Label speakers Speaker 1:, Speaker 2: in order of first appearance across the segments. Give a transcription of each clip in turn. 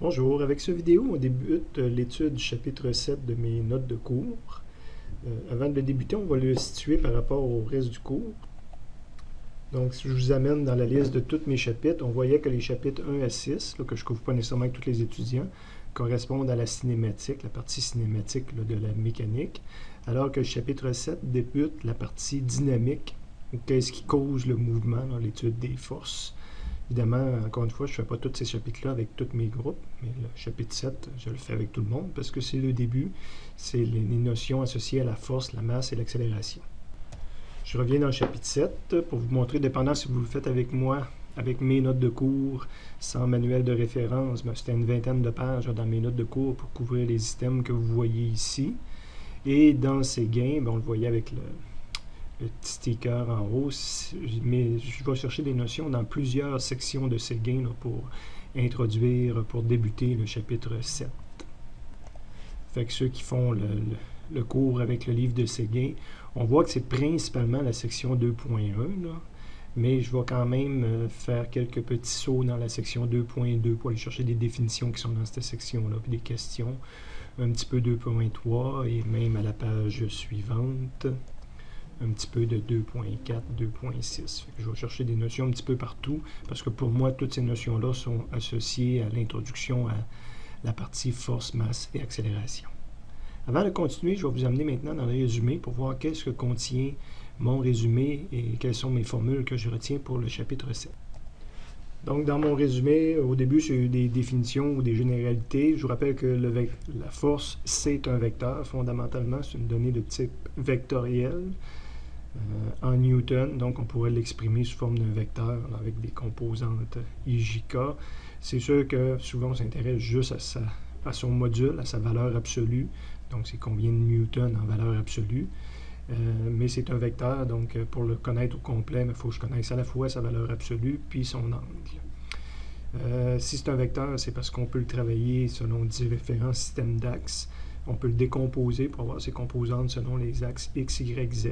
Speaker 1: Bonjour, avec cette vidéo, on débute l'étude du chapitre 7 de mes notes de cours. Avant de le débuter, on va le situer par rapport au reste du cours. Donc, si je vous amène dans la liste de tous mes chapitres, on voyait que les chapitres 1 à 6, là, que je ne couvre pas nécessairement avec tous les étudiants, correspondent à la cinématique, la partie cinématique là, de la mécanique, alors que le chapitre 7 débute la partie dynamique, ou qu'est-ce qui cause le mouvement, l'étude des forces. Évidemment, encore une fois, je ne fais pas tous ces chapitres-là avec tous mes groupes, mais le chapitre 7, je le fais avec tout le monde parce que c'est le début, c'est les notions associées à la force, la masse et l'accélération. Je reviens dans le chapitre 7 pour vous montrer, dépendant si vous le faites avec moi, avec mes notes de cours, sans manuel de référence, c'était une vingtaine de pages dans mes notes de cours pour couvrir les systèmes que vous voyez ici. Et dans ces gains, on le voyait avec le petit sticker en haut, mais je vais chercher des notions dans plusieurs sections de Séguin pour introduire, pour débuter le chapitre 7. Fait que ceux qui font le cours avec le livre de Séguin, on voit que c'est principalement la section 2.1, mais je vais quand même faire quelques petits sauts dans la section 2.2 pour aller chercher des définitions qui sont dans cette section-là, puis des questions, un petit peu 2.3 et même à la page suivante. Un petit peu de 2.4, 2.6. Je vais chercher des notions un petit peu partout, parce que pour moi, toutes ces notions-là sont associées à l'introduction à la partie force, masse et accélération. Avant de continuer, je vais vous amener maintenant dans le résumé pour voir qu'est-ce que contient mon résumé et quelles sont mes formules que je retiens pour le chapitre 7. Donc, dans mon résumé, au début, j'ai eu des définitions ou des généralités. Je vous rappelle que la force, c'est un vecteur. Fondamentalement, c'est une donnée de type vectoriel. En Newton, donc on pourrait l'exprimer sous forme d'un vecteur avec des composantes IJK. C'est sûr que souvent on s'intéresse juste à son module, à sa valeur absolue, donc c'est combien de Newton en valeur absolue. Mais c'est un vecteur, donc pour le connaître au complet, il faut que je connaisse à la fois sa valeur absolue puis son angle. Si c'est un vecteur, c'est parce qu'on peut le travailler selon différents systèmes d'axes. On peut le décomposer pour avoir ses composantes selon les axes X, Y, Z.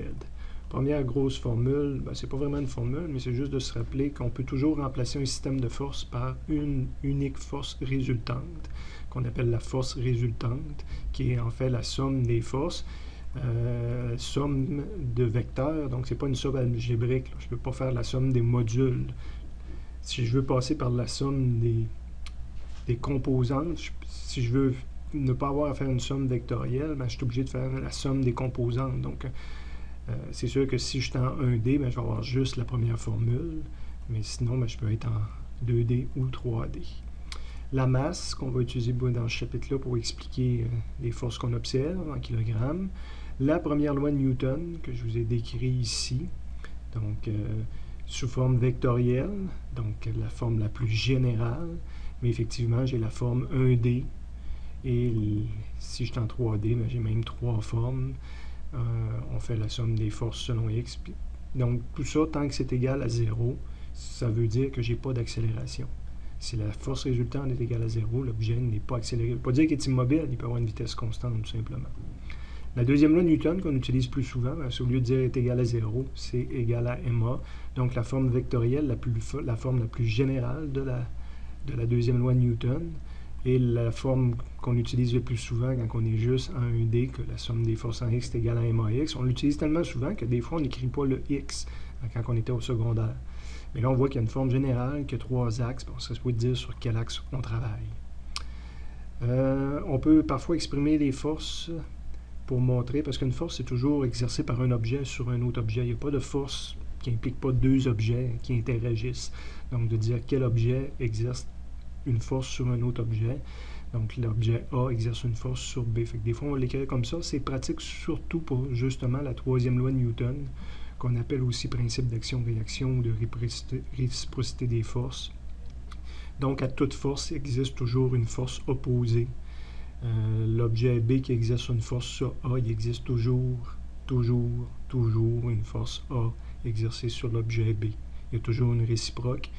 Speaker 1: Première grosse formule, c'est pas vraiment une formule, mais c'est juste de se rappeler qu'on peut toujours remplacer un système de force par une unique force résultante, qu'on appelle la force résultante, qui est en fait la somme des forces, somme de vecteurs, donc c'est pas une somme algébrique, là. Je peux pas faire la somme des modules. Si je veux passer par la somme des composantes, si je veux ne pas avoir à faire une somme vectorielle, je suis obligé de faire la somme des composantes. Donc, c'est sûr que si je suis en 1D, je vais avoir juste la première formule, mais sinon, je peux être en 2D ou 3D. La masse qu'on va utiliser dans ce chapitre-là pour expliquer les forces qu'on observe en kilogrammes. La première loi de Newton que je vous ai décrit ici, donc sous forme vectorielle, donc la forme la plus générale, mais effectivement, j'ai la forme 1D, et si je suis en 3D, j'ai même 3 formes. On fait la somme des forces selon X. Donc, tout ça, tant que c'est égal à 0, ça veut dire que je n'ai pas d'accélération. Si la force résultante est égale à 0, l'objet n'est pas accéléré. Ça ne veut pas dire qu'il est immobile, il peut avoir une vitesse constante, tout simplement. La deuxième loi de Newton, qu'on utilise plus souvent, au lieu de dire est égal à 0, c'est égal à ma. Donc, la forme vectorielle, la forme la plus générale de la deuxième loi de Newton. Et la forme qu'on utilise le plus souvent quand on est juste en 1D, que la somme des forces en X est égale à MAX, on l'utilise tellement souvent que des fois on n'écrit pas le X quand on était au secondaire. Mais là on voit qu'il y a une forme générale, qu'il y a 3 axes, on serait supposé dire sur quel axe on travaille. On peut parfois exprimer les forces pour montrer, parce qu'une force c'est toujours exercée par un objet sur un autre objet. Il n'y a pas de force qui n'implique pas deux objets qui interagissent. Donc de dire quel objet exerce une force sur un autre objet. Donc, l'objet A exerce une force sur B. Fait que des fois, on va l'écrire comme ça. C'est pratique surtout pour, justement, la troisième loi de Newton, qu'on appelle aussi principe d'action-réaction ou de réciprocité des forces. Donc, à toute force, il existe toujours une force opposée. L'objet B qui exerce une force sur A, il existe toujours une force A exercée sur l'objet B. Il y a toujours une réciproque.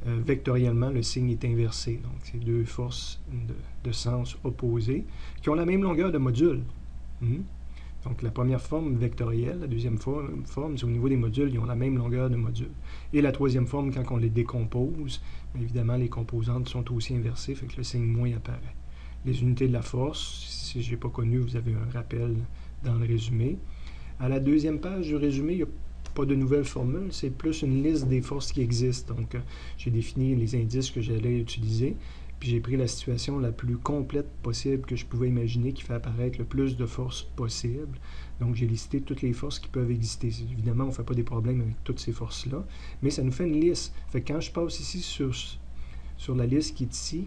Speaker 1: Vectoriellement, le signe est inversé. Donc, c'est deux forces de sens opposés qui ont la même longueur de module. Donc, la première forme vectorielle, la deuxième forme, c'est au niveau des modules, ils ont la même longueur de module. Et la troisième forme, quand on les décompose, évidemment, les composantes sont aussi inversées, fait que le signe moins apparaît. Les unités de la force, si je n'ai pas connu, vous avez un rappel dans le résumé. À la deuxième page du résumé, il n'y a pas de nouvelle formule, c'est plus une liste des forces qui existent. Donc, j'ai défini les indices que j'allais utiliser, puis j'ai pris la situation la plus complète possible que je pouvais imaginer qui fait apparaître le plus de forces possible. Donc, j'ai listé toutes les forces qui peuvent exister. Évidemment, on ne fait pas des problèmes avec toutes ces forces-là, mais ça nous fait une liste. Fait que quand je passe ici sur la liste qui est ici,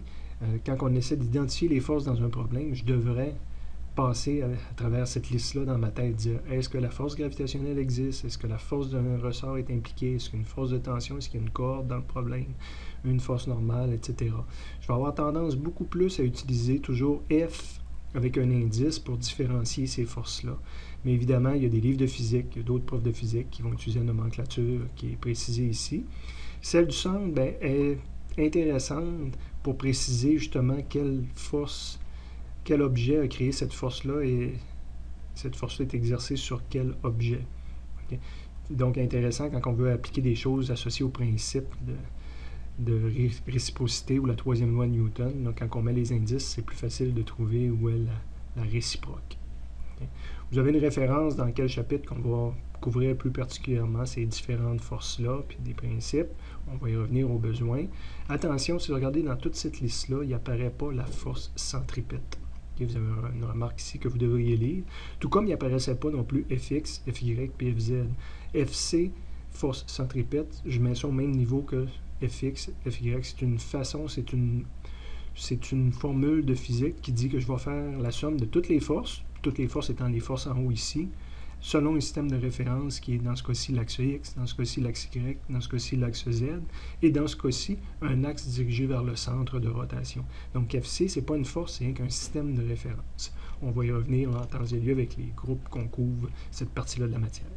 Speaker 1: quand on essaie d'identifier les forces dans un problème, je devrais passer à travers cette liste-là dans ma tête, dire est-ce que la force gravitationnelle existe, est-ce que la force d'un ressort est impliquée, est-ce qu'il y a une force de tension, est-ce qu'il y a une corde dans le problème, une force normale, etc. Je vais avoir tendance beaucoup plus à utiliser toujours F avec un indice pour différencier ces forces-là. Mais évidemment, il y a des livres de physique, il y a d'autres profs de physique qui vont utiliser une nomenclature qui est précisée ici. Celle du centre est intéressante pour préciser justement quelle force, quel objet a créé cette force-là et cette force-là est exercée sur quel objet. Okay? Donc, intéressant quand on veut appliquer des choses associées au principe de réciprocité ou la troisième loi de Newton. Donc, quand on met les indices, c'est plus facile de trouver où est la réciproque. Okay? Vous avez une référence dans quel chapitre qu'on va couvrir plus particulièrement ces différentes forces-là, puis des principes. On va y revenir au besoin. Attention, si vous regardez dans toute cette liste-là, il n'apparaît pas la force centripète. Okay, vous avez une remarque ici que vous devriez lire. Tout comme il n'apparaissait pas non plus Fx, Fy et Fz. Fc, force centripète, je mets ça au même niveau que Fx, Fy. C'est une façon, c'est une formule de physique qui dit que je vais faire la somme de toutes les forces étant les forces en haut ici, selon un système de référence qui est dans ce cas-ci l'axe X, dans ce cas-ci l'axe Y, dans ce cas-ci l'axe Z, et dans ce cas-ci un axe dirigé vers le centre de rotation. Donc Fc, ce n'est pas une force, c'est qu'un système de référence. On va y revenir en temps et lieu avec les groupes qu'on couvre cette partie-là de la matière.